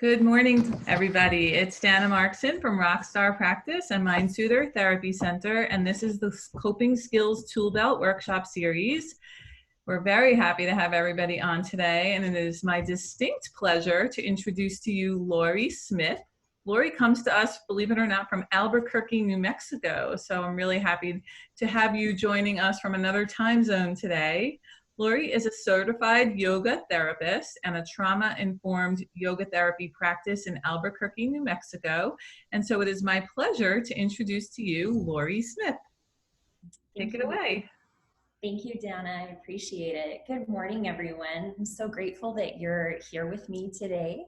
Good morning, everybody. It's Dana Markson from Rockstar Practice and Mind Soother Therapy Center, and this is the Coping Skills Tool Belt Workshop Series. We're very happy to have everybody on today, and it is my distinct pleasure to introduce to you Lori Smith. Lori comes to us, believe it or not, from Albuquerque, New Mexico, so I'm really happy to have you joining us from another time zone today. Lori is a certified yoga therapist and a trauma-informed yoga therapy practice in Albuquerque, New Mexico. And so it is my pleasure to introduce to you Lori Smith. Take it away. Thank you, Dana. I appreciate it. Good morning, everyone. I'm so grateful that you're here with me today.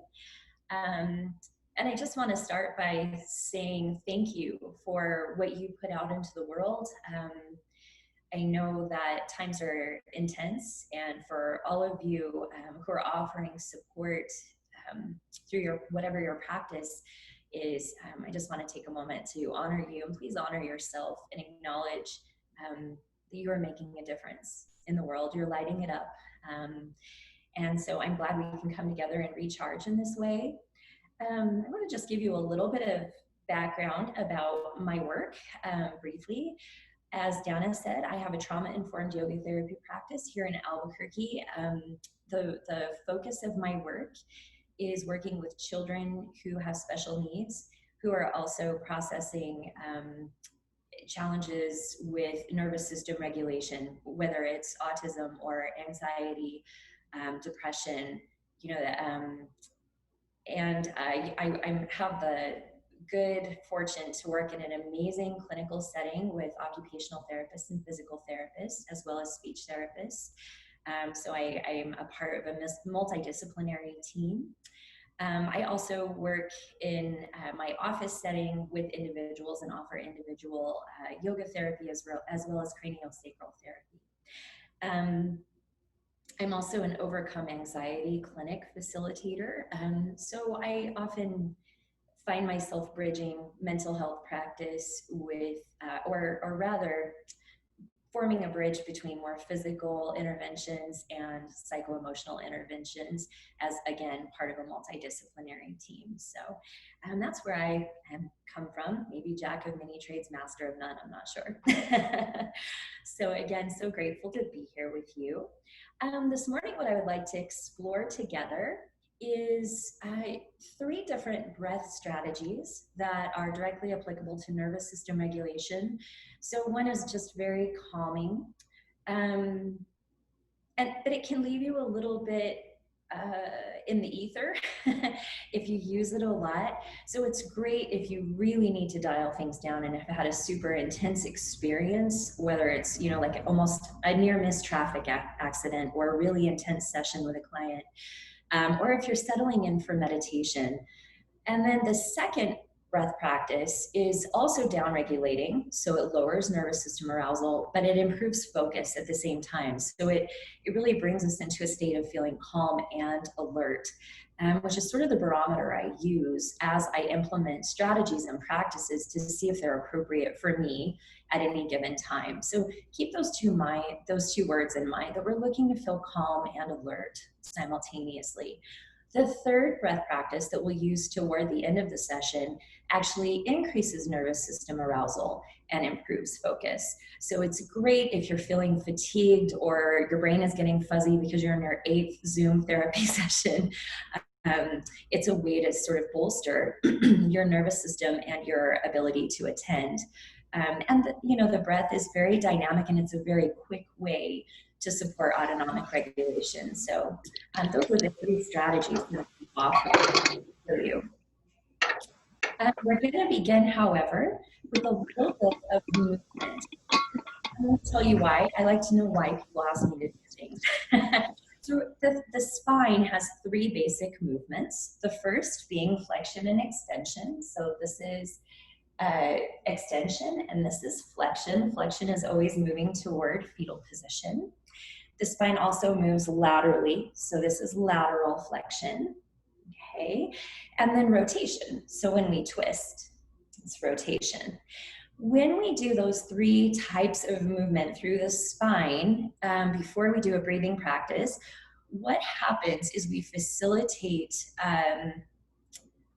And I just want to start by saying thank you for what you put out into the world. I know that times are intense, and for all of you who are offering support through whatever your practice is, I just want to take a moment to honor you, and please honor yourself and acknowledge that you are making a difference in the world. You're lighting it up. And so I'm glad we can come together and recharge in this way. I want to just give you a little bit of background about my work briefly. As Dana said, I have a trauma-informed yoga therapy practice here in Albuquerque. The focus of my work is working with children who have special needs, who are also processing challenges with nervous system regulation, whether it's autism or anxiety, depression, and I have the good fortune to work in an amazing clinical setting with occupational therapists and physical therapists, as well as speech therapists. So I am a part of a multidisciplinary team. I also work in my office setting with individuals and offer individual yoga therapy as well as craniosacral therapy. I'm also an Overcome Anxiety clinic facilitator. So I often find myself bridging mental health practice with, or rather, forming a bridge between more physical interventions and psycho-emotional interventions as, again, part of a multidisciplinary team. So that's where I come from. Maybe jack of many trades, master of none, I'm not sure. So again, so grateful to be here with you. This morning, what I would like to explore together is 3 different breath strategies that are directly applicable to nervous system regulation. So one is just very calming, but it can leave you a little bit in the ether if you use it a lot. So it's great if you really need to dial things down and have had a super intense experience, whether it's, like almost a near miss traffic accident or a really intense session with a client, or if you're settling in for meditation. And then the second breath practice is also down-regulating, so it lowers nervous system arousal, but it improves focus at the same time. So it really brings us into a state of feeling calm and alert, which is sort of the barometer I use as I implement strategies and practices to see if they're appropriate for me at any given time. So keep those two words in mind, that we're looking to feel calm and alert simultaneously. The third breath practice that we'll use toward the end of the session actually increases nervous system arousal and improves focus. So it's great if you're feeling fatigued or your brain is getting fuzzy because you're in your 8th Zoom therapy session. It's a way to sort of bolster your nervous system and your ability to attend. The breath is very dynamic, and it's a very quick way to support autonomic regulation. So those are the 3 strategies that we offer for you. We're going to begin, however, with a little bit of movement. I'm going to tell you why. I like to know why people ask me to do things. So the spine has 3 basic movements. The first being flexion and extension. So this is extension, and this is flexion. Flexion is always moving toward fetal position. The spine also moves laterally, so this is lateral flexion, okay? And then rotation, so when we twist, it's rotation. When we do those 3 types of movement through the spine, before we do a breathing practice, what happens is we facilitate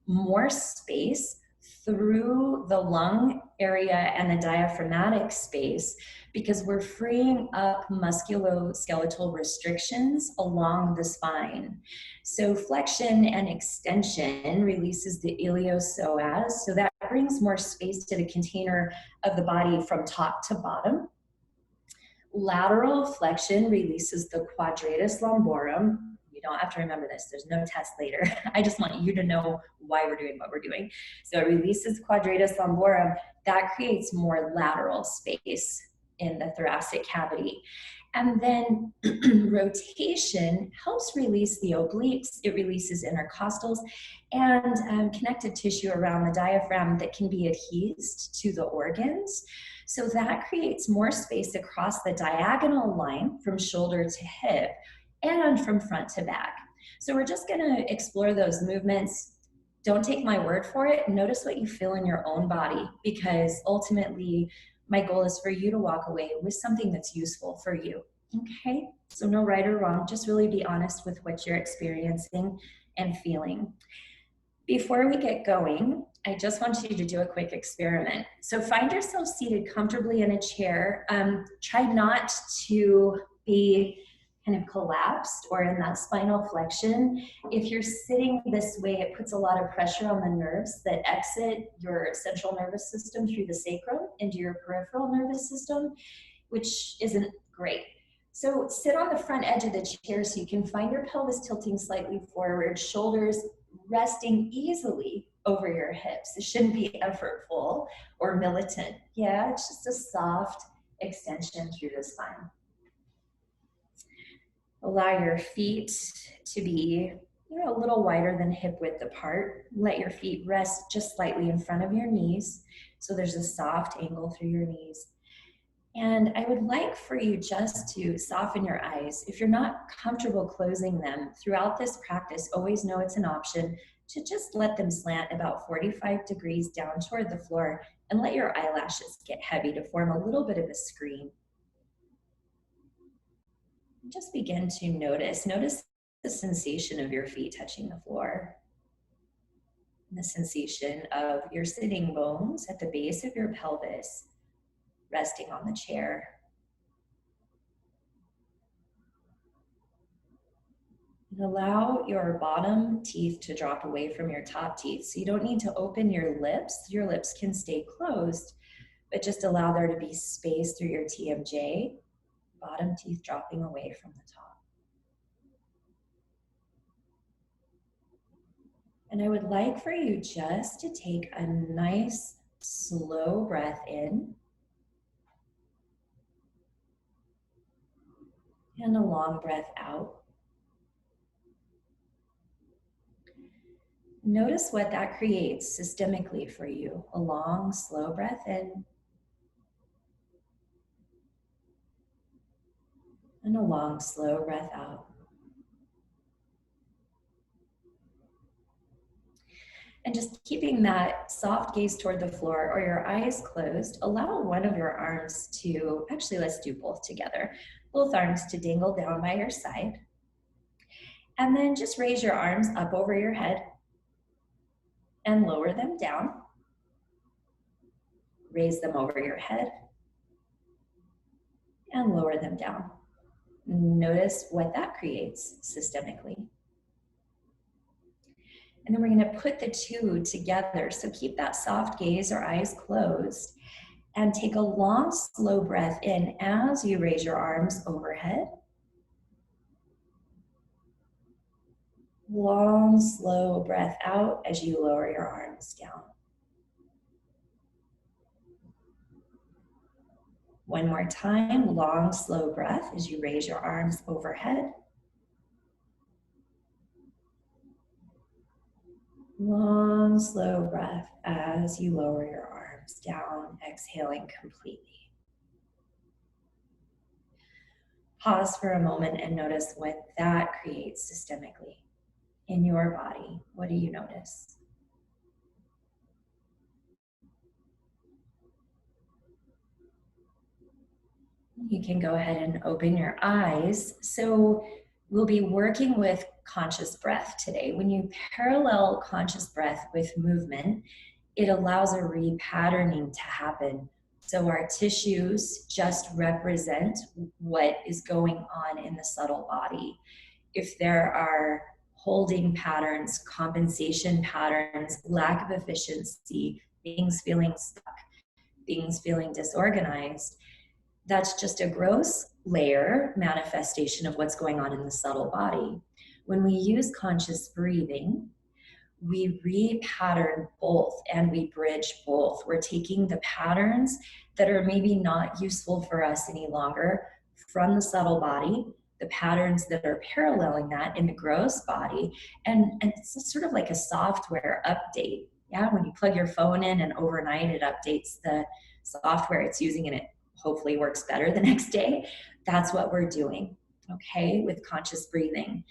more space through the lung area and the diaphragmatic space, because we're freeing up musculoskeletal restrictions along the spine. So flexion and extension releases the iliopsoas, so that brings more space to the container of the body from top to bottom. Lateral flexion releases the quadratus lumborum. You don't have to remember this, there's no test later. I just want you to know why we're doing what we're doing. So it releases quadratus lumborum. That creates more lateral space in the thoracic cavity. And then rotation helps release the obliques. It releases intercostals and connective tissue around the diaphragm that can be adhesed to the organs. So that creates more space across the diagonal line from shoulder to hip and from front to back. So we're just gonna explore those movements. Don't take my word for it. Notice what you feel in your own body, because ultimately my goal is for you to walk away with something that's useful for you, okay? So no right or wrong, just really be honest with what you're experiencing and feeling. Before we get going, I just want you to do a quick experiment. So find yourself seated comfortably in a chair. Try not to be kind of collapsed or in that spinal flexion. If you're sitting this way, it puts a lot of pressure on the nerves that exit your central nervous system through the sacrum into your peripheral nervous system, which isn't great. So sit on the front edge of the chair so you can find your pelvis tilting slightly forward, shoulders resting easily over your hips. It shouldn't be effortful or militant. Yeah, it's just a soft extension through the spine. Allow your feet to be a little wider than hip width apart. Let your feet rest just slightly in front of your knees, so there's a soft angle through your knees. And I would like for you just to soften your eyes. If you're not comfortable closing them throughout this practice, always know it's an option to just let them slant about 45 degrees down toward the floor and let your eyelashes get heavy to form a little bit of a screen. Just begin to notice the sensation of your feet touching the floor. The sensation of your sitting bones at the base of your pelvis resting on the chair. And allow your bottom teeth to drop away from your top teeth. So you don't need to open your lips. Your lips can stay closed, but just allow there to be space through your TMJ, bottom teeth dropping away from the top. And I would like for you just to take a nice, slow breath in and a long breath out. Notice what that creates systemically for you. A long, slow breath in and a long, slow breath out. And just keeping that soft gaze toward the floor or your eyes closed, allow one of your arms to, actually let's do both together, both arms to dangle down by your side. And then just raise your arms up over your head and lower them down. Raise them over your head and lower them down. Notice what that creates systemically. And then we're going to put the two together. So keep that soft gaze or eyes closed and take a long, slow breath in as you raise your arms overhead. Long, slow breath out as you lower your arms down. One more time, long, slow breath as you raise your arms overhead. Long, slow breath as you lower your arms down, exhaling completely. Pause for a moment and notice what that creates systemically in your body. What do you notice? You can go ahead and open your eyes. So we'll be working with conscious breath today. When you parallel conscious breath with movement, it allows a repatterning to happen. So our tissues just represent what is going on in the subtle body. If there are holding patterns, compensation patterns, lack of efficiency, things feeling stuck, things feeling disorganized, that's just a gross layer manifestation of what's going on in the subtle body. When we use conscious breathing, we repattern both and we bridge both. We're taking the patterns that are maybe not useful for us any longer from the subtle body, the patterns that are paralleling that in the gross body, and it's sort of like a software update. Yeah, when you plug your phone in and overnight it updates the software it's using and it hopefully works better the next day. That's what we're doing, okay, with conscious breathing.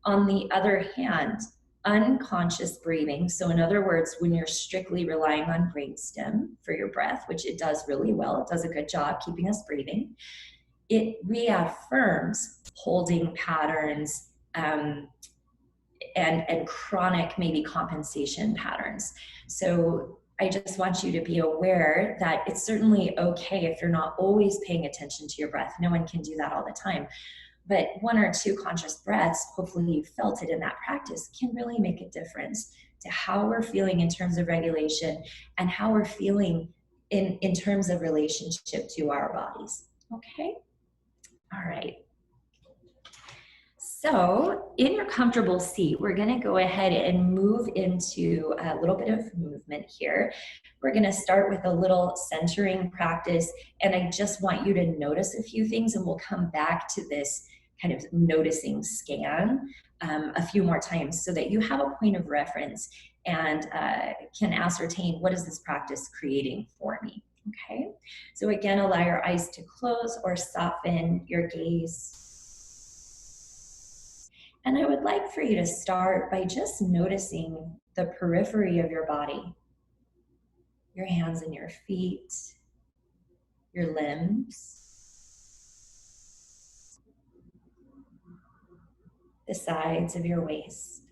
On the other hand, unconscious breathing, so in other words, when you're strictly relying on brainstem for your breath, which it does really well, it does a good job keeping us breathing, it reaffirms holding patterns and chronic maybe compensation patterns. So I just want you to be aware that it's certainly okay if you're not always paying attention to your breath. No one can do that all the time. But one or two conscious breaths, hopefully you felt it in that practice, can really make a difference to how we're feeling in terms of regulation and how we're feeling in terms of relationship to our bodies. Okay? All right. So in your comfortable seat, we're going to go ahead and move into a little bit of movement here. We're going to start with a little centering practice, and I just want you to notice a few things, and we'll come back to this kind of noticing scan a few more times so that you have a point of reference and can ascertain, what is this practice creating for me? Okay, so again, allow your eyes to close or soften your gaze. And I would like for you to start by just noticing the periphery of your body, your hands and your feet, your limbs, the sides of your waist,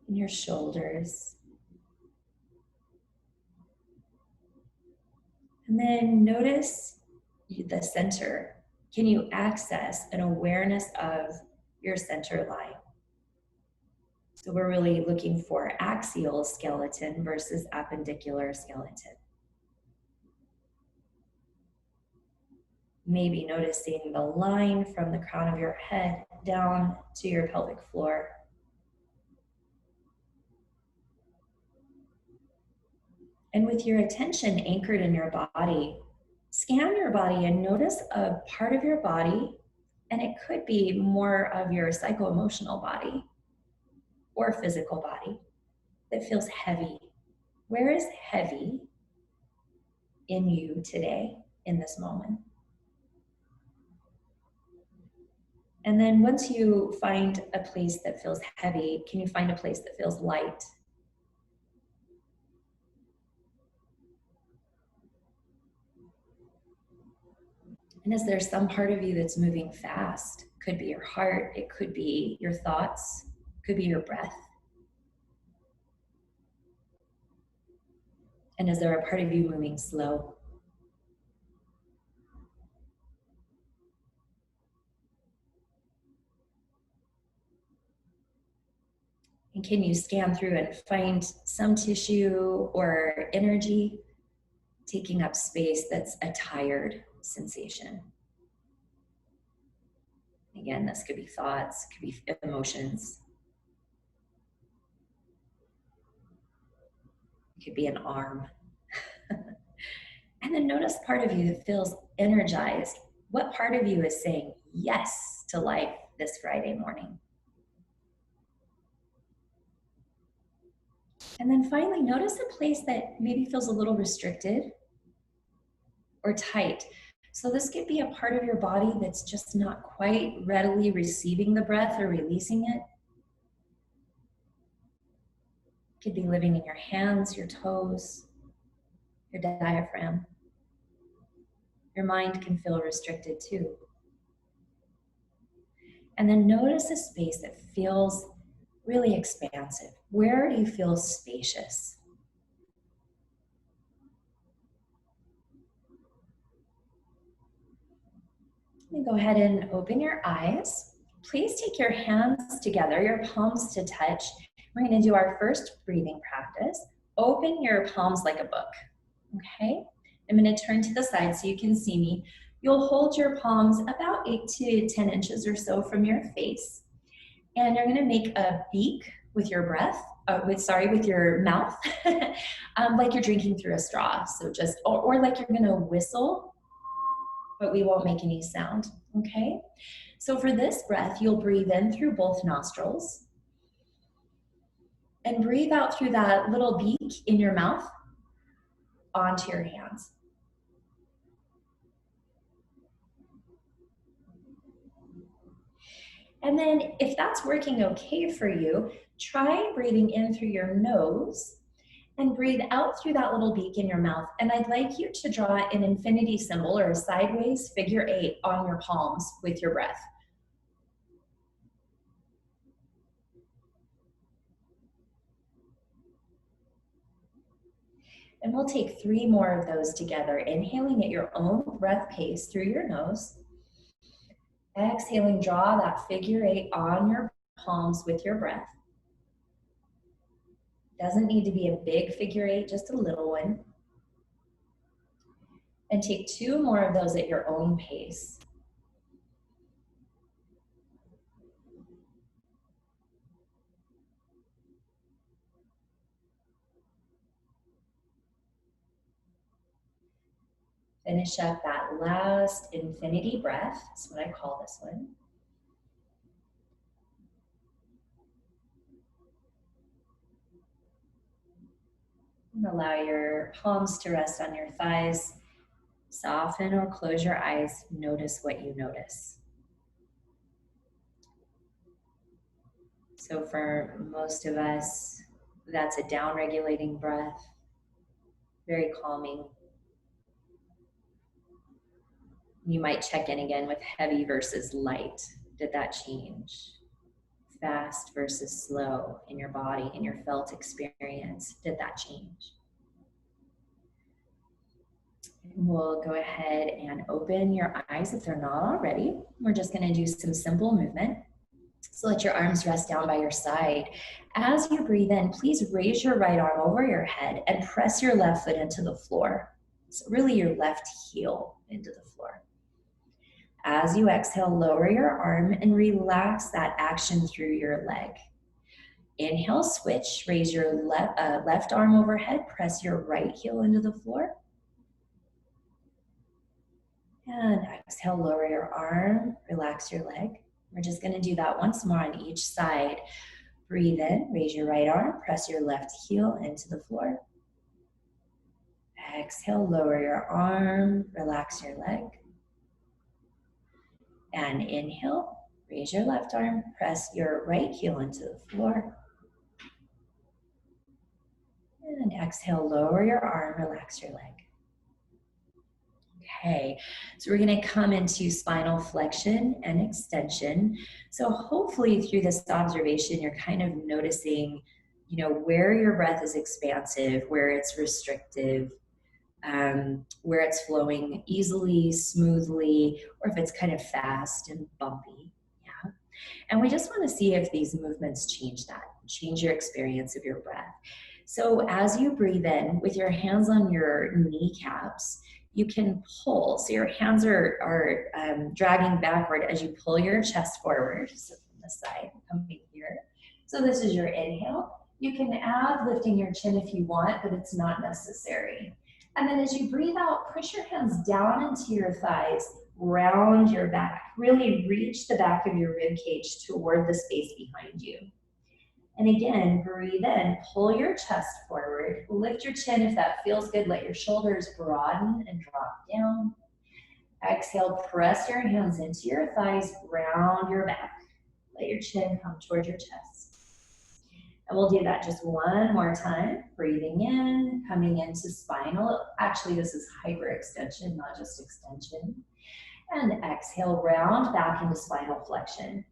and your shoulders. And then notice the center. Can you access an awareness of your center line? So we're really looking for axial skeleton versus appendicular skeleton. Maybe noticing the line from the crown of your head down to your pelvic floor. And with your attention anchored in your body, scan your body and notice a part of your body, and it could be more of your psycho-emotional body or physical body that feels heavy. Where is heavy in you today, in this moment? And then once you find a place that feels heavy, can you find a place that feels light? And is there some part of you that's moving fast? Could be your heart, it could be your thoughts, could be your breath. And is there a part of you moving slow? And can you scan through and find some tissue or energy taking up space that's a tired sensation? Again, this could be thoughts, could be emotions. It could be an arm. And then notice part of you that feels energized. What part of you is saying yes to life this Friday morning? And then finally, notice a place that maybe feels a little restricted or tight. So this could be a part of your body that's just not quite readily receiving the breath or releasing it. It could be living in your hands, your toes, your diaphragm. Your mind can feel restricted too. And then notice a space that feels really expansive. Where do you feel spacious? And go ahead and open your eyes. Please take your hands together, your palms to touch. We're going to do our first breathing practice. Open your palms like a book, okay? I'm going to turn to the side so you can see me. You'll hold your palms about 8 to 10 inches or so from your face. And you're going to make a beak with your breath, with your mouth, like you're drinking through a straw. So just, or like you're going to whistle, but we won't make any sound, okay? So for this breath, you'll breathe in through both nostrils and breathe out through that little beak in your mouth onto your hands. And then if that's working okay for you, try breathing in through your nose and breathe out through that little beak in your mouth. And I'd like you to draw an infinity symbol or a sideways figure 8 on your palms with your breath. And we'll take 3 more of those together, inhaling at your own breath pace through your nose. Exhaling, draw that figure 8 on your palms with your breath. Doesn't need to be a big figure 8, just a little one. And take 2 more of those at your own pace. Finish up that last infinity breath. That's what I call this one. And allow your palms to rest on your thighs. Soften or close your eyes. Notice what you notice. So for most of us, that's a down-regulating breath, very calming. You might check in again with heavy versus light. Did that change? Fast versus slow in your body, in your felt experience. Did that change? And we'll go ahead and open your eyes if they're not already. We're just going to do some simple movement. So let your arms rest down by your side. As you breathe in, please raise your right arm over your head and press your left foot into the floor. So really your left heel into the floor. As you exhale, lower your arm and relax that action through your leg. Inhale, switch, raise your left arm overhead, press your right heel into the floor. And exhale, lower your arm, relax your leg. We're just going to do that once more on each side. Breathe in, raise your right arm, press your left heel into the floor. Exhale, lower your arm, relax your leg. And inhale, raise your left arm, press your right heel into the floor. And exhale, lower your arm, relax your leg. Okay, so we're going to come into spinal flexion and extension. So hopefully through this observation, you're kind of noticing, where your breath is expansive, where it's restrictive, where it's flowing easily, smoothly, or if it's kind of fast and bumpy. Yeah. And we just want to see if these movements change your experience of your breath. So as you breathe in with your hands on your kneecaps, you can pull. So your hands are dragging backward as you pull your chest forward. So from the side, coming here. So this is your inhale. You can add lifting your chin if you want, but it's not necessary. And then as you breathe out, push your hands down into your thighs, round your back. Really reach the back of your rib cage toward the space behind you. And again, breathe in, pull your chest forward, lift your chin if that feels good, let your shoulders broaden and drop down. Exhale, press your hands into your thighs, round your back. Let your chin come toward your chest. And we'll do that just one more time. Breathing in, coming into spinal. Actually, this is hyperextension, not just extension. And exhale, round back into spinal flexion.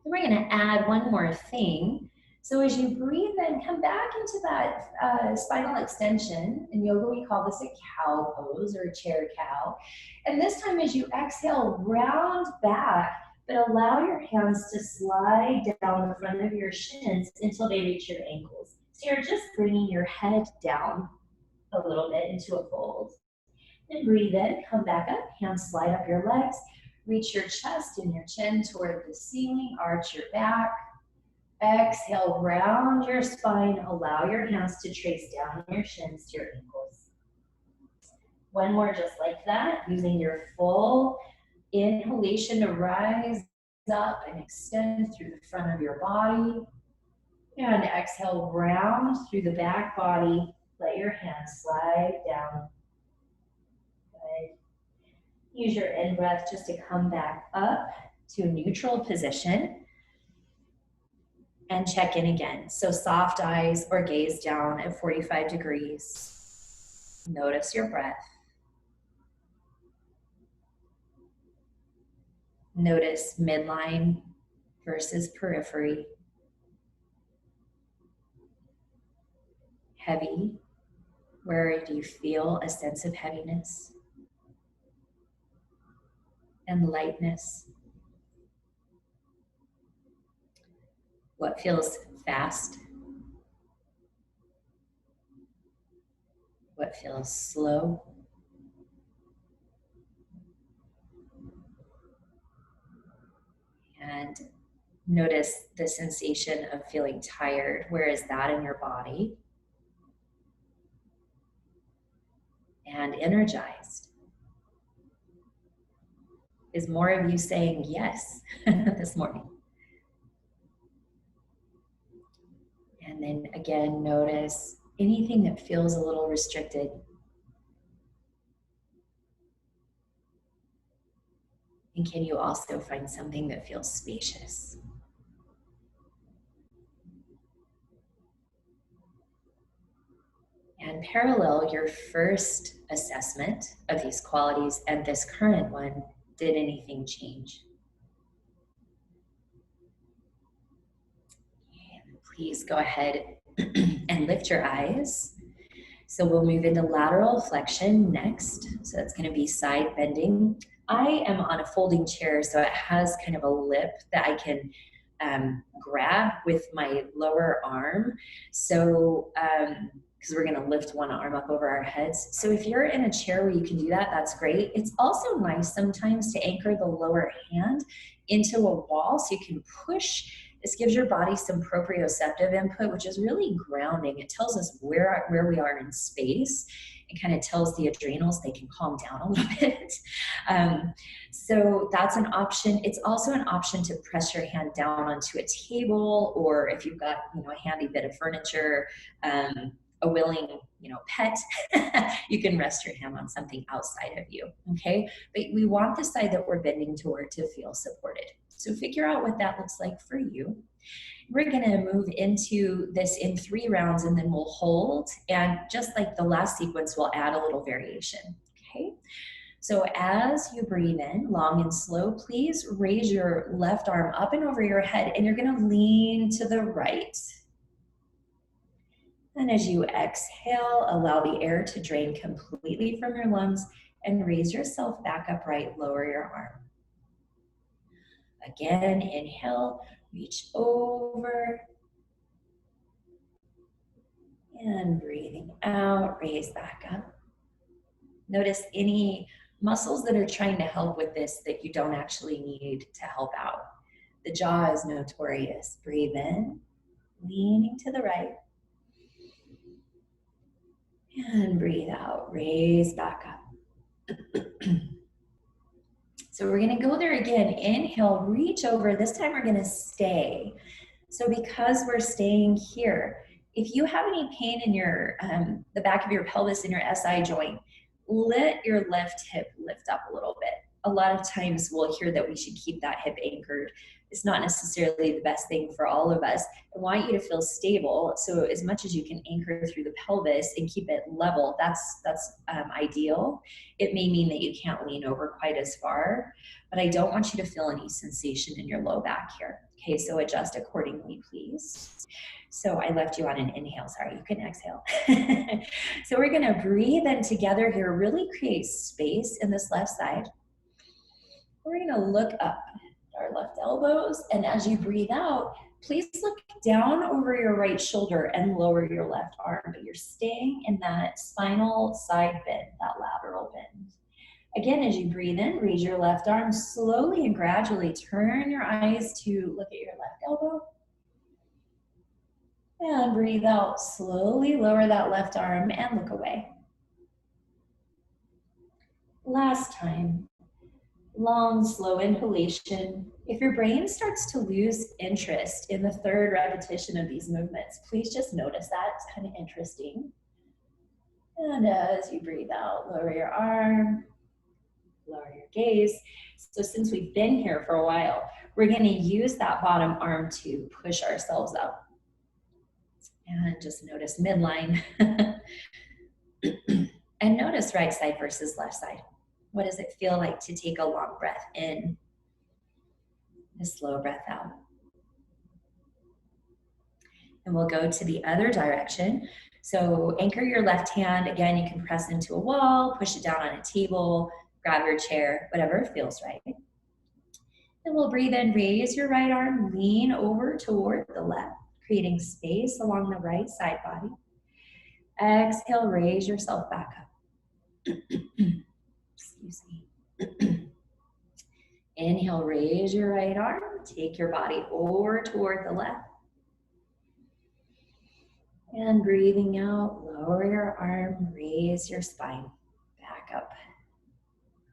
we're gonna add one more thing. So as you breathe in, come back into that spinal extension. In yoga, we call this a cow pose or a chair cow. And this time as you exhale, round back, but allow your hands to slide down the front of your shins until they reach your ankles. So you're just bringing your head down a little bit into a fold. And breathe in, come back up, hands slide up your legs, reach your chest and your chin toward the ceiling, arch your back. Exhale, round your spine, allow your hands to trace down your shins to your ankles. One more just like that, using your full inhalation to rise up and extend through the front of your body. And exhale, round through the back body, let your hands slide down. Good. Use your in-breath just to come back up to a neutral position. And check in again. So soft eyes or gaze down at 45 degrees. Notice your breath. Notice midline versus periphery. Heavy. Where do you feel a sense of heaviness? And lightness. What feels fast? What feels slow? And notice the sensation of feeling tired. Where is that in your body? And energized. Is more of you saying yes this morning? And then again, notice anything that feels a little restricted. And can you also find something that feels spacious? And parallel your first assessment of these qualities and this current one, did anything change? Please go ahead and lift your eyes. So we'll move into lateral flexion next. So that's going to be side bending. I am on a folding chair, so it has kind of a lip that I can grab with my lower arm. So, because we're going to lift one arm up over our heads. So if you're in a chair where you can do that, that's great. It's also nice sometimes to anchor the lower hand into a wall so you can push. This gives your body some proprioceptive input, which is really grounding. It tells us where we are in space. It kind of tells the adrenals they can calm down a little bit. So that's an option. It's also an option to press your hand down onto a table, or if you've got a handy bit of furniture, a willing pet, you can rest your hand on something outside of you. Okay, but we want the side that we're bending toward to feel supported. So figure out what that looks like for you. We're gonna move into this in 3 rounds and then we'll hold. And just like the last sequence, we'll add a little variation, okay? So as you breathe in, long and slow, please raise your left arm up and over your head and you're gonna lean to the right. And as you exhale, allow the air to drain completely from your lungs and raise yourself back upright, lower your arm. Again, inhale, reach over. And breathing out, raise back up. Notice any muscles that are trying to help with this that you don't actually need to help out. The jaw is notorious. Breathe in, leaning to the right. And breathe out, raise back up. So we're gonna go there again. Inhale, reach over. This time we're gonna stay. So because we're staying here, if you have any pain in your the back of your pelvis in your SI joint, let your left hip lift up a little bit. a lot of times we'll hear that we should keep that hip anchored. It's not necessarily the best thing for all of us. I want you to feel stable. So as much as you can anchor through the pelvis and keep it level, that's ideal. It may mean that you can't lean over quite as far, but I don't want you to feel any sensation in your low back here. Okay, so adjust accordingly, please. So I left you on an inhale, sorry, you can exhale. So we're gonna breathe in together here, really create space in this left side. We're gonna look up our left elbows, and as you breathe out, please look down over your right shoulder and lower your left arm, but you're staying in that spinal side bend, that lateral bend. Again, as you breathe in, raise your left arm slowly and gradually. Turn your eyes to look at your left elbow. And breathe out, slowly lower that left arm and look away. Last time. Long, slow inhalation. If your brain starts to lose interest in the third repetition of these movements, please just notice that. It's kind of interesting. And as you breathe out, lower your arm, lower your gaze. So since we've been here for a while, we're going to use that bottom arm to push ourselves up. And just notice midline. And notice right side versus left side. What does it feel like to take a long breath in, a slow breath out? And we'll go to the other direction. So anchor your left hand. Again, you can press into a wall, push it down on a table, grab your chair, whatever feels right. And we'll breathe in, raise your right arm, lean over toward the left, creating space along the right side body. Exhale, raise yourself back up. Excuse me. Inhale, raise your right arm, take your body over toward the left. And breathing out, lower your arm, raise your spine, back up.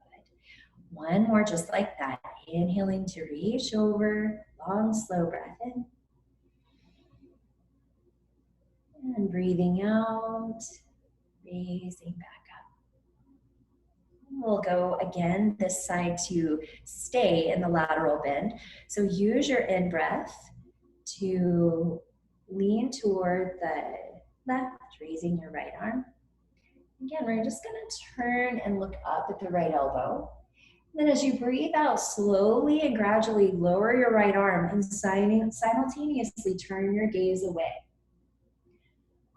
Good. One more just like that. Inhaling to reach over, long, slow breath in. And breathing out, raising back up. We'll go again this side to stay in the lateral bend. So use your in-breath to lean toward the left, raising your right arm. Again, we're just going to turn and look up at the right elbow. Then as you breathe out, slowly and gradually lower your right arm and simultaneously turn your gaze away.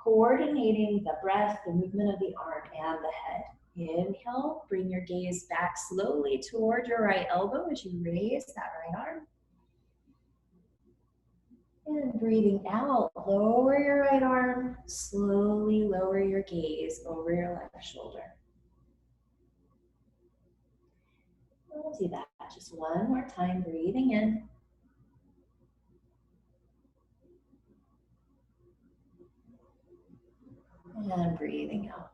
Coordinating the breath, the movement of the arm and the head. Inhale, bring your gaze back slowly toward your right elbow as you raise that right arm. And breathing out, lower your right arm, slowly lower your gaze over your left shoulder. We'll do that just one more time, breathing in. And breathing out.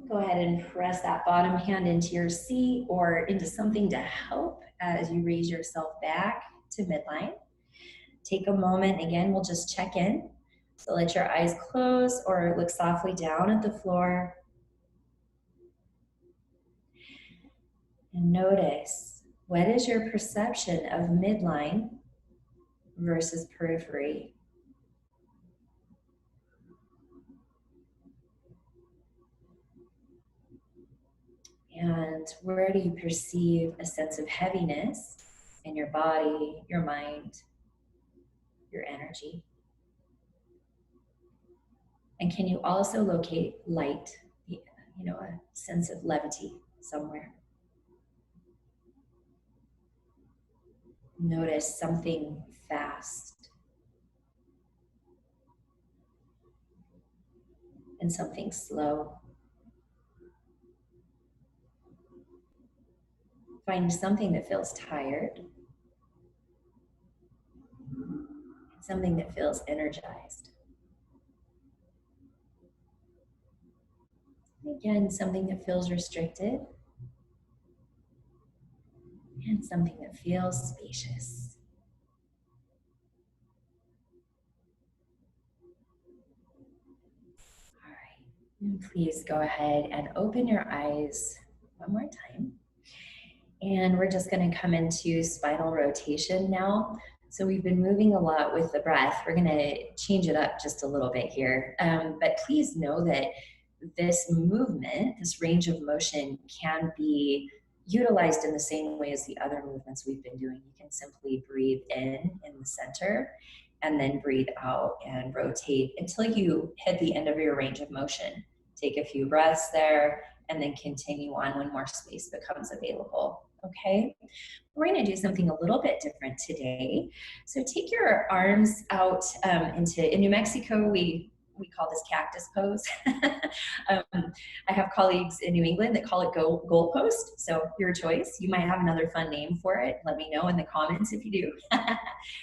Go ahead and press that bottom hand into your seat or into something to help as you raise yourself back to midline. Take a moment, again, we'll just check in. So let your eyes close or look softly down at the floor. And notice, what is your perception of midline versus periphery? And where do you perceive a sense of heaviness in your body, your mind, your energy? And can you also locate light, a sense of levity somewhere? Notice something fast and something slow. Find something that feels tired, something that feels energized. Again, something that feels restricted, and something that feels spacious. All right. And please go ahead and open your eyes one more time. And we're just going to come into spinal rotation now. So we've been moving a lot with the breath. We're going to change it up just a little bit here. But please know that this movement, this range of motion, can be utilized in the same way as the other movements we've been doing. You can simply breathe in the center and then breathe out and rotate until you hit the end of your range of motion. Take a few breaths there and then continue on when more space becomes available. Okay, we're going to do something a little bit different today. So take your arms out in New Mexico, we call this cactus pose. I have colleagues in New England that call it goal post. So your choice. You might have another fun name for it. Let me know in the comments if you do.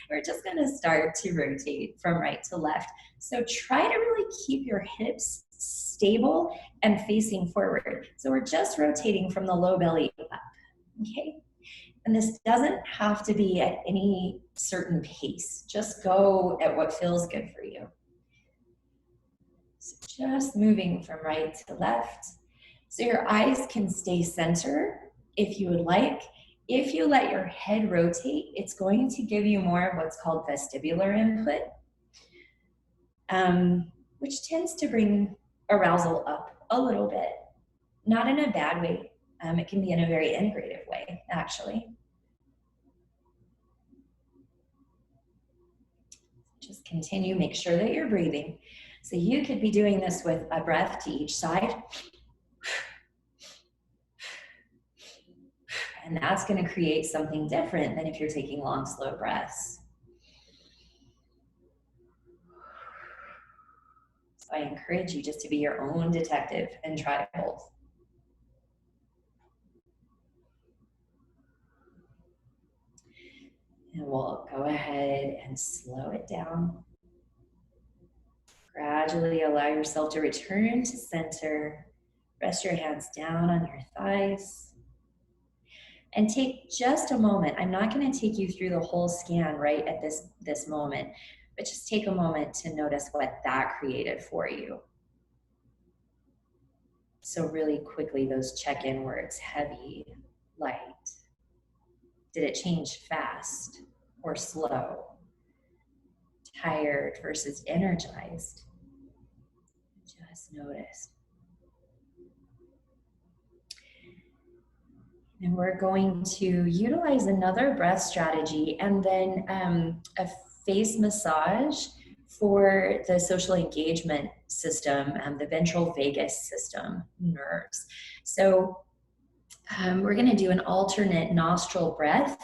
We're just going to start to rotate from right to left. So try to really keep your hips stable and facing forward. So we're just rotating from the low belly up. Okay. And this doesn't have to be at any certain pace. Just go at what feels good for you. So just moving from right to left. So your eyes can stay center if you would like. If you let your head rotate, it's going to give you more of what's called vestibular input, which tends to bring arousal up a little bit. Not in a bad way. It can be in a very integrative way, actually. Just continue, make sure that you're breathing. So you could be doing this with a breath to each side. And that's going to create something different than if you're taking long, slow breaths. So I encourage you just to be your own detective and try both. And we'll go ahead and slow it down. Gradually allow yourself to return to center. Rest your hands down on your thighs. And take just a moment. I'm not going to take you through the whole scan right at this moment, but just take a moment to notice what that created for you. So really quickly, those check-in words: heavy, light. Did it change fast or slow? Tired versus energized? Just notice. And we're going to utilize another breath strategy and then a face massage for the social engagement system, the ventral vagus system nerves. So we're going to do an alternate nostril breath,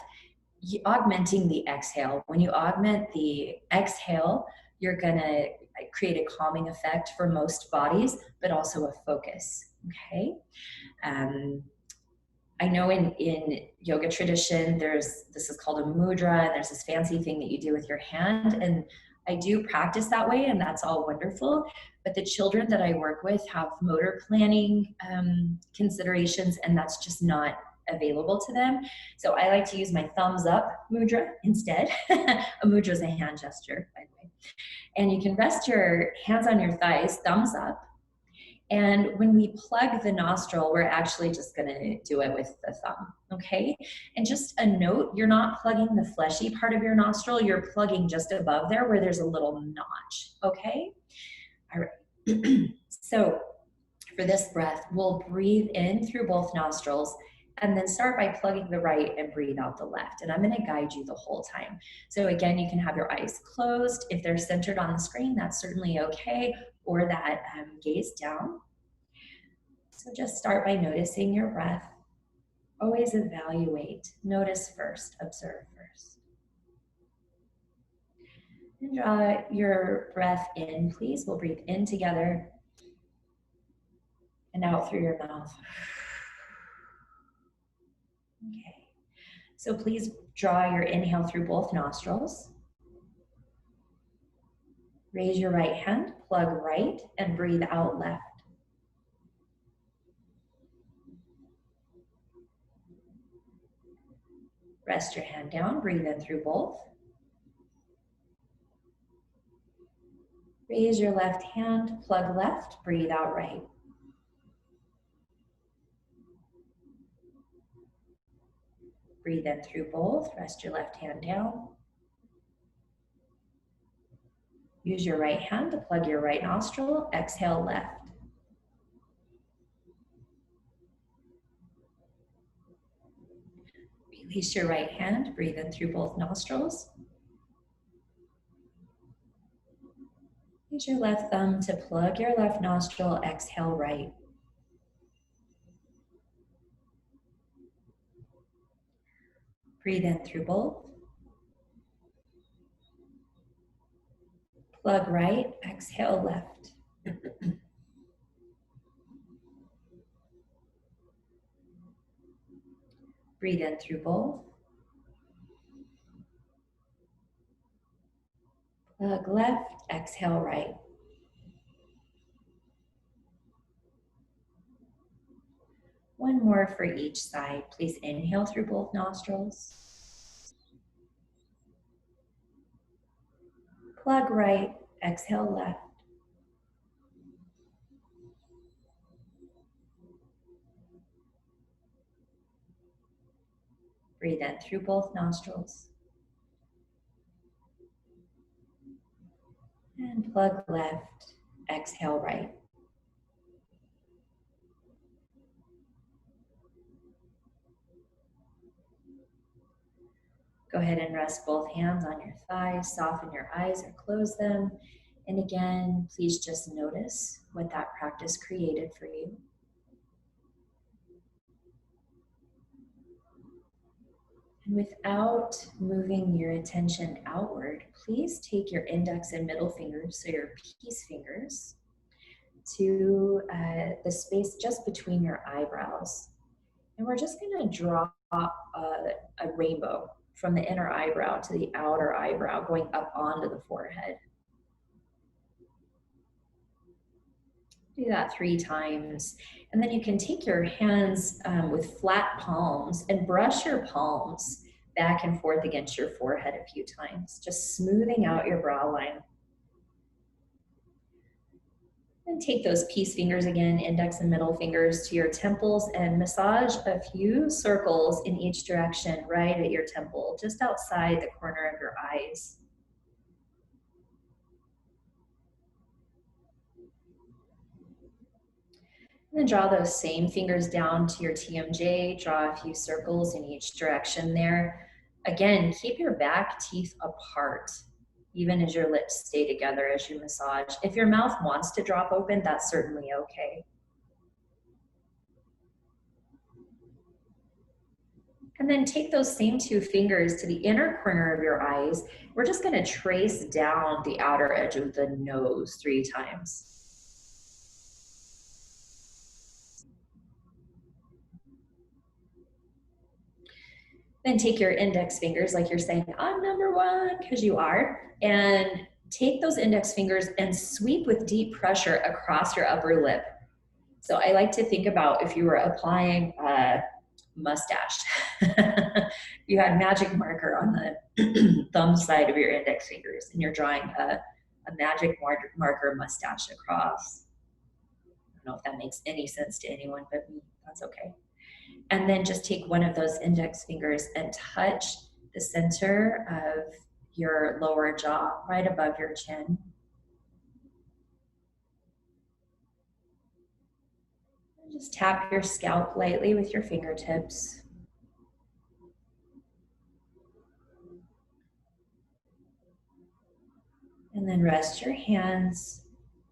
augmenting the exhale. When you augment the exhale, you're going to create a calming effect for most bodies, but also a focus. Okay. I know in yoga tradition, this is called a mudra, and there's this fancy thing that you do with your hand. And I do practice that way, and that's all wonderful. But the children that I work with have motor planning considerations, and that's just not available to them. So I like to use my thumbs up mudra instead. A mudra is a hand gesture, by the way. And you can rest your hands on your thighs, thumbs up. And when we plug the nostril, we're actually just going to do it with the thumb, okay? And just a note, you're not plugging the fleshy part of your nostril, you're plugging just above there where there's a little notch, okay? All right. So for this breath, we'll breathe in through both nostrils and then start by plugging the right and breathe out the left. And I'm going to guide you the whole time. So again, you can have your eyes closed. If they're centered on the screen, that's certainly okay, or that gaze down. So just start by noticing your breath. Always evaluate. Notice first, observe first. And draw your breath in, please. We'll breathe in together and out through your mouth. Okay. So please draw your inhale through both nostrils. Raise your right hand, plug right, and breathe out left. Rest your hand down, breathe in through both. Raise your left hand, plug left, breathe out right. Breathe in through both, rest your left hand down. Use your right hand to plug your right nostril, exhale left. Release your right hand, breathe in through both nostrils. Use your left thumb to plug your left nostril, exhale right. Breathe in through both. Plug right, exhale left. Breathe in through both. Plug left, exhale right. One more for each side. Please inhale through both nostrils. Plug right, exhale left. Breathe in through both nostrils. And plug left, exhale right. Go ahead and rest both hands on your thighs, soften your eyes or close them. And again, please just notice what that practice created for you. And without moving your attention outward, please take your index and middle fingers, so your peace fingers, to the space just between your eyebrows. And we're just going to draw a rainbow from the inner eyebrow to the outer eyebrow, going up onto the forehead. Do that 3 times. And then you can take your hands with flat palms and brush your palms back and forth against your forehead a few times, just smoothing out your brow line. And take those peace fingers again, index and middle fingers, to your temples and massage a few circles in each direction right at your temple, just outside the corner of your eyes. And then draw those same fingers down to your TMJ, draw a few circles in each direction there. Again, keep your back teeth apart, even as your lips stay together as you massage. If your mouth wants to drop open, that's certainly okay. And then take those same 2 fingers to the inner corner of your eyes. We're just going to trace down the outer edge of the nose 3 times. Then take your index fingers, like you're saying, I'm number 1, because you are, and take those index fingers and sweep with deep pressure across your upper lip. So I like to think about if you were applying a mustache. You had magic marker on the thumb side of your index fingers, and you're drawing a magic marker mustache across. I don't know if that makes any sense to anyone but me. That's okay. And then just take one of those index fingers and touch the center of your lower jaw, right above your chin. And just tap your scalp lightly with your fingertips. And then rest your hands.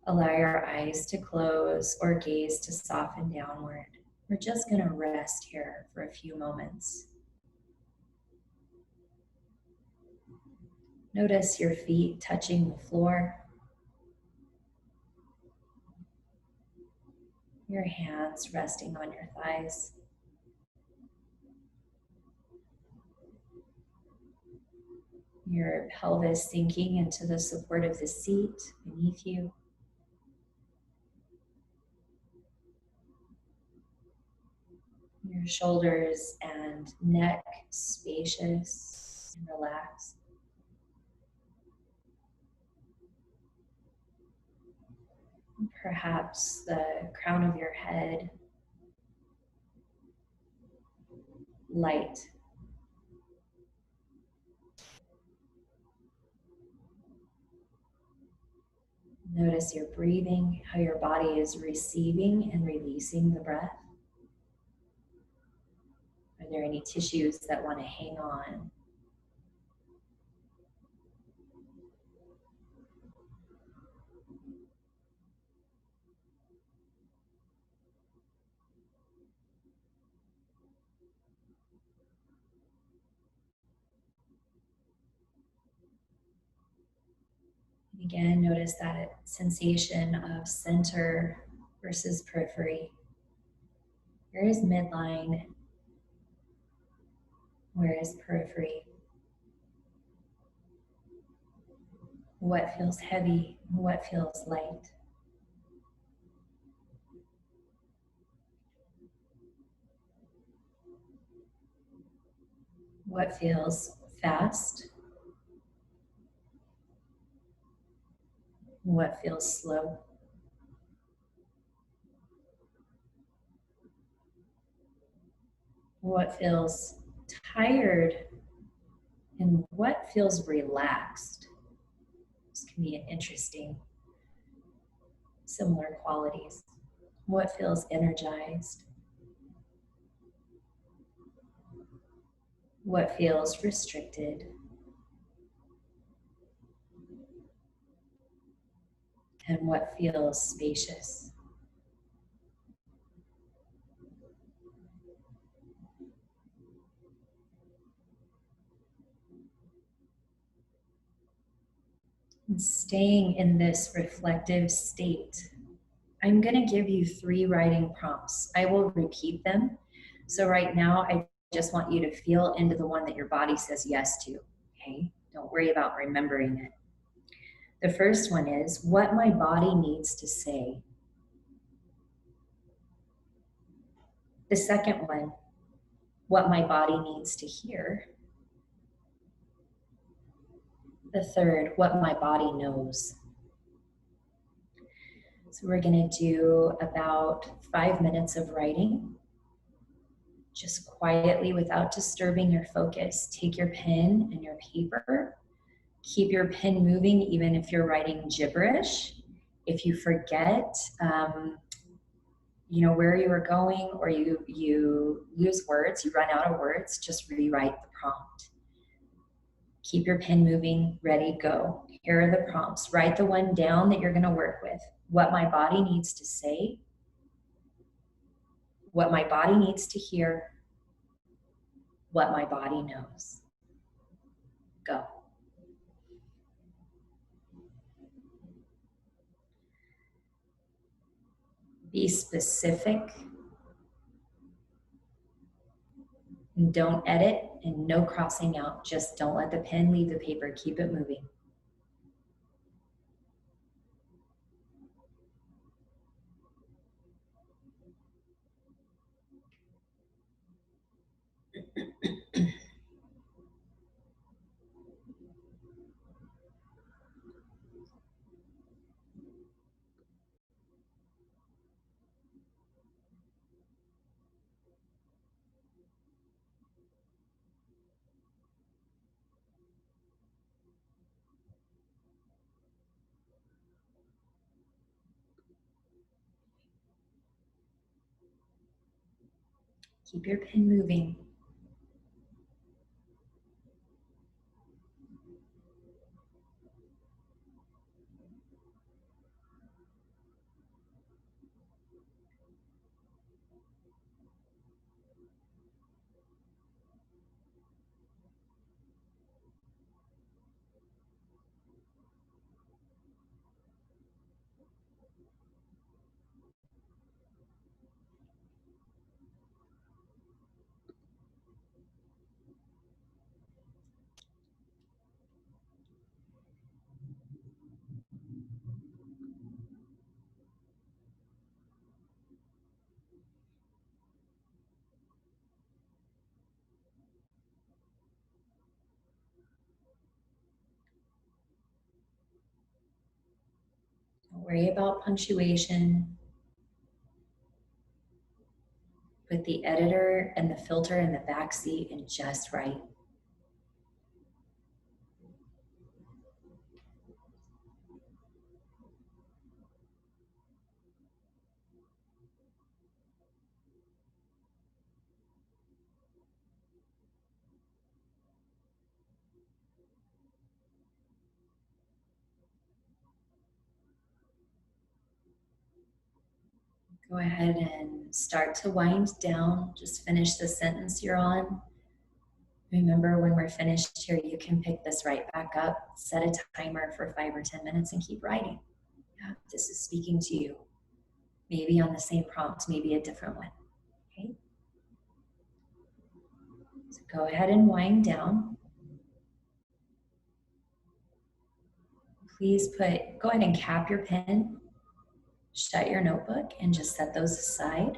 Allow your eyes to close or gaze to soften downward. We're just going to rest here for a few moments. Notice your feet touching the floor. Your hands resting on your thighs. Your pelvis sinking into the support of the seat beneath you. Your shoulders and neck spacious and relaxed. perhaps the crown of your head light. Notice your breathing, how your body is receiving and releasing the breath. Are there any tissues that want to hang on? Again, notice that sensation of center versus periphery. Where is midline? Where is periphery? What feels heavy? What feels light? What feels fast? What feels slow? What feels tired? And what feels relaxed? This can be an interesting, similar qualities. What feels energized? What feels restricted? And what feels spacious? And staying in this reflective state, I'm going to give you 3 writing prompts. I will repeat them. So right now, I just want you to feel into the one that your body says yes to, okay? Don't worry about remembering it. The first one is what my body needs to say. The second one, what my body needs to hear. The third, what my body knows. So we're going to do about 5 minutes of writing. Just quietly, without disturbing your focus, take your pen and your paper. Keep your pen moving even if you're writing gibberish. If you forget, where you were going, or you lose words, you run out of words, just rewrite the prompt. Keep your pen moving, ready, go. Here are the prompts. Write the one down that you're going to work with. What my body needs to say, what my body needs to hear, what my body knows. Go. Be specific. And don't edit, and no crossing out. Just don't let the pen leave the paper. Keep it moving. Keep your pen moving. worry about punctuation. Put the editor and the filter in the back seat and just write. Go ahead and start to wind down. Just finish the sentence you're on. Remember, when we're finished here, you can pick this right back up, set a timer for 5 or 10 minutes and keep writing. Yeah, this is speaking to you. Maybe on the same prompt, maybe a different one. Okay? So go ahead and wind down. Please go ahead and cap your pen, shut your notebook, and just set those aside.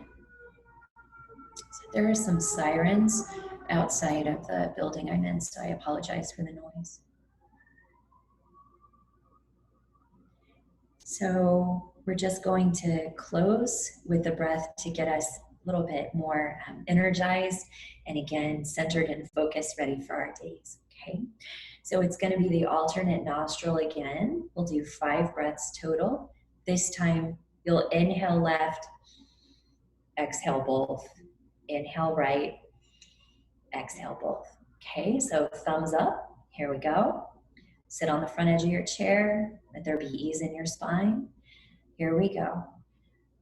So there are some sirens outside of the building I'm in, so I apologize for the noise. So we're just going to close with the breath to get us a little bit more energized and again, centered and focused, ready for our days, okay? So it's gonna be the alternate nostril again. We'll do 5 breaths total. This time you'll inhale left, exhale both, inhale right, exhale both. Okay, so thumbs up, here we go. Sit on the front edge of your chair, let there be ease in your spine. Here we go.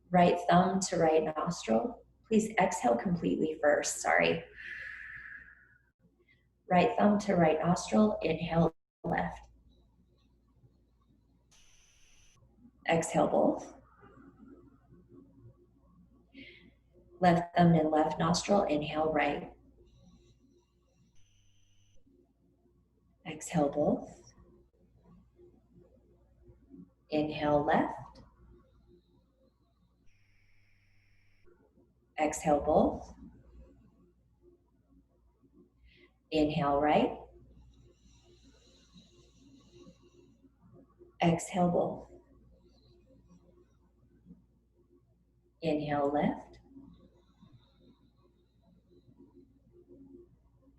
Right thumb to right nostril. Please exhale completely first, sorry. Right thumb to right nostril, inhale left. Exhale both. Left thumb in left nostril, inhale right. Exhale both. Inhale left. Exhale both. Inhale right. Exhale both. Inhale left.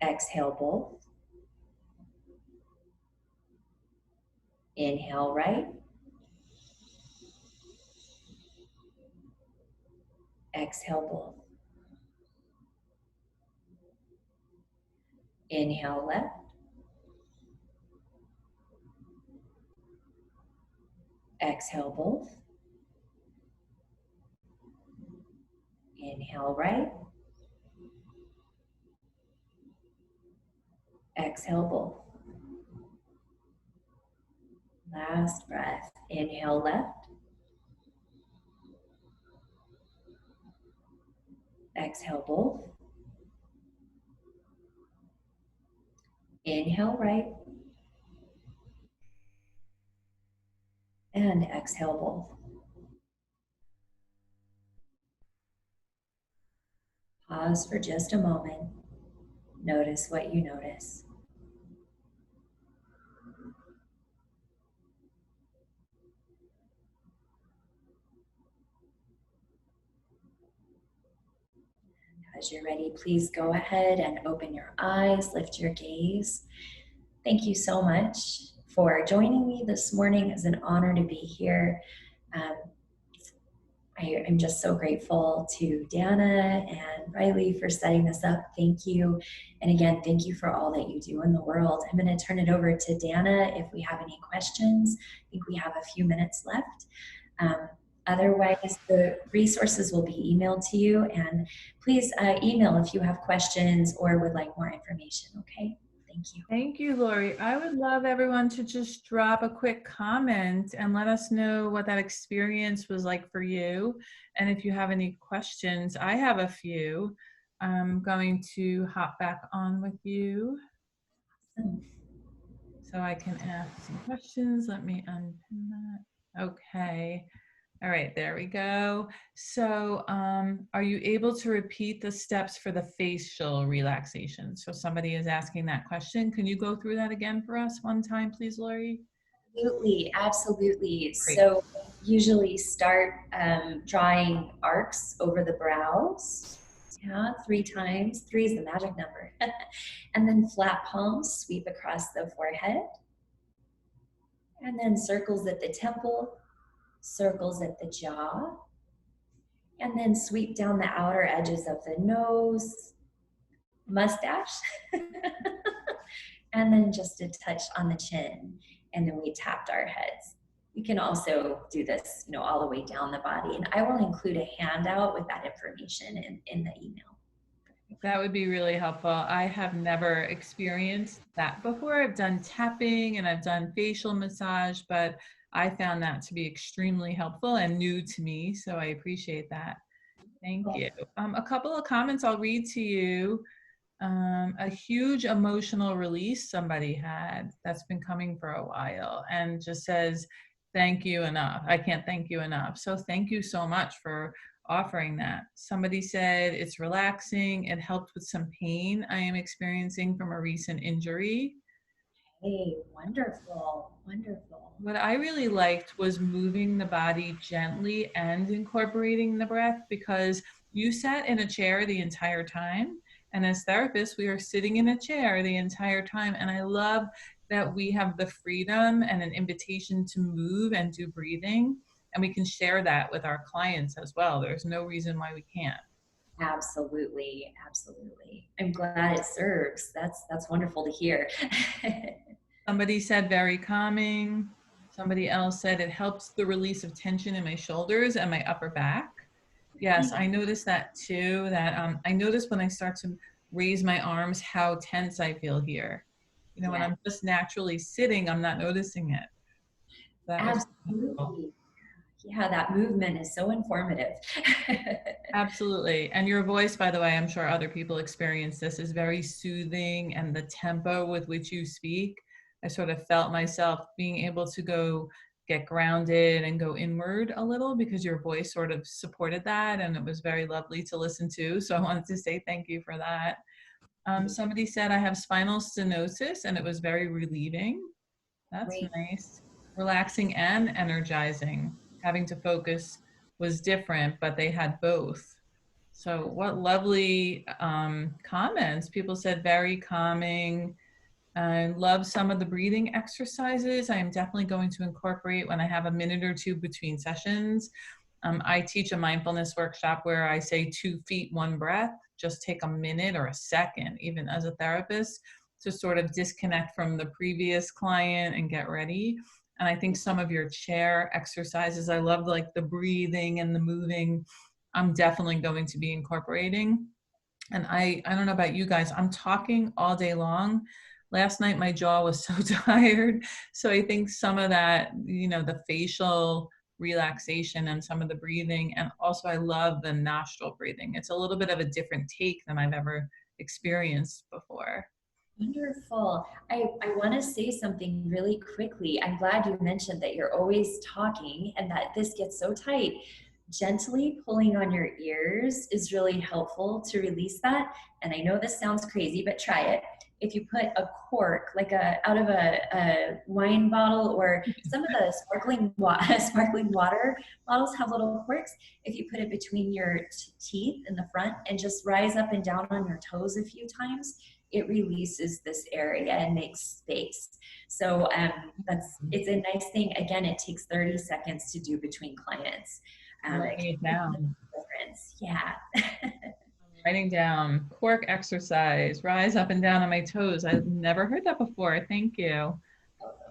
Exhale both. Inhale right. Exhale both. Inhale left. Exhale both. Inhale right. Exhale both. Last breath. Inhale left. Exhale both. Inhale right. And exhale both. Pause for just a moment. Notice what you notice. As you're ready, please go ahead and open your eyes, lift your gaze. Thank you so much for joining me this morning. It's an honor to be here. I am just so grateful to Dana and Riley for setting this up. Thank you. And again, thank you for all that you do in the world. I'm going to turn it over to Dana if we have any questions. I think we have a few minutes left. Otherwise, the resources will be emailed to you, and please email if you have questions or would like more information, okay? Thank you. Thank you, Lori. I would love everyone to just drop a quick comment and let us know what that experience was like for you. And if you have any questions, I have a few. I'm going to hop back on with you so I can ask some questions. Let me unpin that. Okay. All right, there we go. So are you able to repeat the steps for the facial relaxation? So somebody is asking that question. Can you go through that again for us one time, please, Lori? Absolutely, absolutely. Great. So usually start drawing arcs over the brows. Yeah, 3 times. 3 is the magic number. And then flat palms sweep across the forehead. And then circles at the temple, circles at the jaw. And then sweep down the outer edges of the nose, mustache. And then just a touch on the chin. And then we tapped our heads. You can also do this, all the way down the body. And I will include a handout with that information in the email. That would be really helpful. I have never experienced that before. I've done tapping and I've done facial massage, but I found that to be extremely helpful and new to me. So I appreciate that. Thank you. A couple of comments I'll read to you. A huge emotional release somebody had that's been coming for a while and just says, thank you enough. I can't thank you enough. So thank you so much for offering that. Somebody said it's relaxing. It helped with some pain I am experiencing from a recent injury. Hey, wonderful, wonderful. What I really liked was moving the body gently and incorporating the breath, because you sat in a chair the entire time. And as therapists, we are sitting in a chair the entire time. And I love that we have the freedom and an invitation to move and do breathing. And we can share that with our clients as well. There's no reason why we can't. Absolutely, absolutely. I'm glad it serves. That's wonderful to hear. Somebody said very calming. Somebody else said it helps the release of tension in my shoulders and my upper back. Yes, I noticed that too, that I notice when I start to raise my arms how tense I feel here. When Yeah, I'm just naturally sitting, I'm not noticing it. That was wonderful. absolutely. Yeah, that movement is so informative. Absolutely. And your voice, by the way, I'm sure other people experience this, is very soothing, and the tempo with which you speak, I sort of felt myself being able to go get grounded and go inward a little, because your voice sort of supported that, and it was very lovely to listen to. So I wanted to say thank you for that. Somebody said I have spinal stenosis and it was very relieving. That's Great. nice. Relaxing and energizing. Having to focus was different, but they had both. So what lovely comments. People said very calming. I love some of the breathing exercises. I am definitely going to incorporate when I have a minute or two between sessions. I teach a mindfulness workshop where I say 2 feet, 1 breath. Just take a minute or a second, even as a therapist, to sort of disconnect from the previous client and get ready. And I think some of your chair exercises, I love like the breathing and the moving. I'm definitely going to be incorporating. And I don't know about you guys, I'm talking all day long. Last night my jaw was so tired. So I think some of that, the facial relaxation and some of the breathing, and also I love the nostril breathing. It's a little bit of a different take than I've ever experienced before. Wonderful. I want to say something really quickly. I'm glad you mentioned that you're always talking and that this gets so tight. Gently pulling on your ears is really helpful to release that. And I know this sounds crazy, but try it. If you put a cork, like out of a wine bottle, or some of the sparkling water bottles have little corks. If you put it between your teeth in the front and just rise up and down on your toes a few times, it releases this area and makes space. So it's a nice thing. Again, it takes 30 seconds to do between clients. I'm It writing can it make a down. difference. Yeah. Writing down cork exercise, rise up and down on my toes. I've never heard that before. Thank you.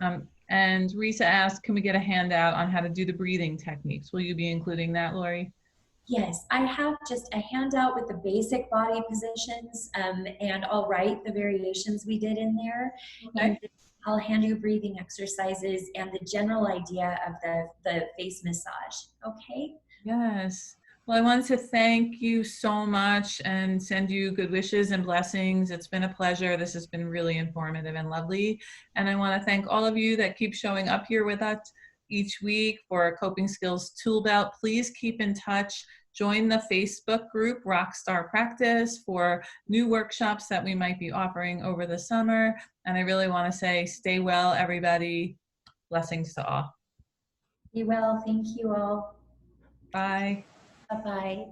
And Risa asked, can we get a handout on how to do the breathing techniques? Will you be including that, Lori? Yes, I have just a handout with the basic body positions, and I'll write the variations we did in there. Okay. And I'll hand you breathing exercises and the general idea of the face massage. Okay? Yes. Well, I wanted to thank you so much and send you good wishes and blessings. It's been a pleasure. This has been really informative and lovely. And I want to thank all of you that keep showing up here with us each week for our Coping Skills Tool Belt. Please keep in touch. Join the Facebook group Rockstar Practice for new workshops that we might be offering over the summer. And I really want to say, stay well, everybody. Blessings to all. Be well. Thank you all. Bye. Bye bye.